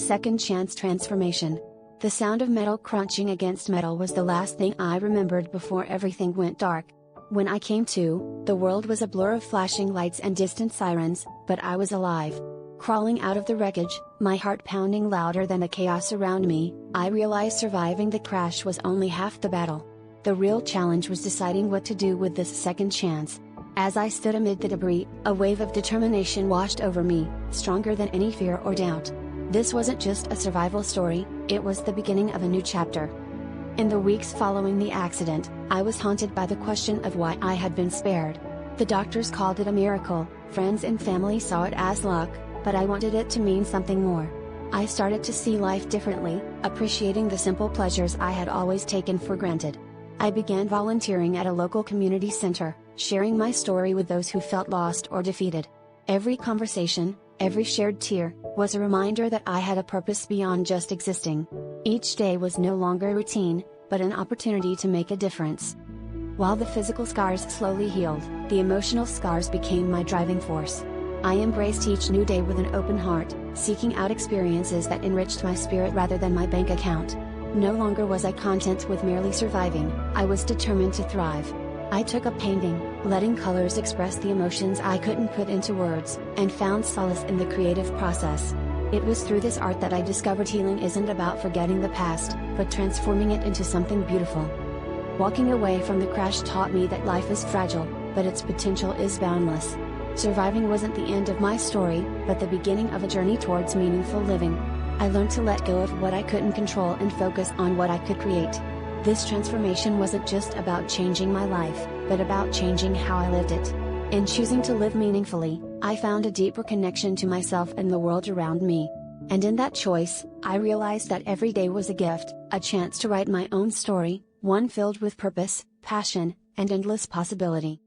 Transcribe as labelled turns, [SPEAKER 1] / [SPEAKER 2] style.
[SPEAKER 1] Second chance transformation. The sound of metal crunching against metal was the last thing I remembered before everything went dark. When I came to, the world was a blur of flashing lights and distant sirens, but I was alive. Crawling out of the wreckage, my heart pounding louder than the chaos around me, I realized surviving the crash was only half the battle. The real challenge was deciding what to do with this second chance. As I stood amid the debris, a wave of determination washed over me, stronger than any fear or doubt. This wasn't just a survival story, it was the beginning of a new chapter. In the weeks following the accident, I was haunted by the question of why I had been spared. The doctors called it a miracle, friends and family saw it as luck, but I wanted it to mean something more. I started to see life differently, appreciating the simple pleasures I had always taken for granted. I began volunteering at a local community center, sharing my story with those who felt lost or defeated. Every conversation, every shared tear, was a reminder that I had a purpose beyond just existing. Each day was no longer routine, but an opportunity to make a difference. While the physical scars slowly healed, the emotional scars became my driving force. I embraced each new day with an open heart, seeking out experiences that enriched my spirit rather than my bank account. No longer was I content with merely surviving, I was determined to thrive. I took up painting, letting colors express the emotions I couldn't put into words, and found solace in the creative process. It was through this art that I discovered healing isn't about forgetting the past, but transforming it into something beautiful. Walking away from the crash taught me that life is fragile, but its potential is boundless. Surviving wasn't the end of my story, but the beginning of a journey towards meaningful living. I learned to let go of what I couldn't control and focus on what I could create. This transformation wasn't just about changing my life, but about changing how I lived it. In choosing to live meaningfully, I found a deeper connection to myself and the world around me. And in that choice, I realized that every day was a gift, a chance to write my own story, one filled with purpose, passion, and endless possibility.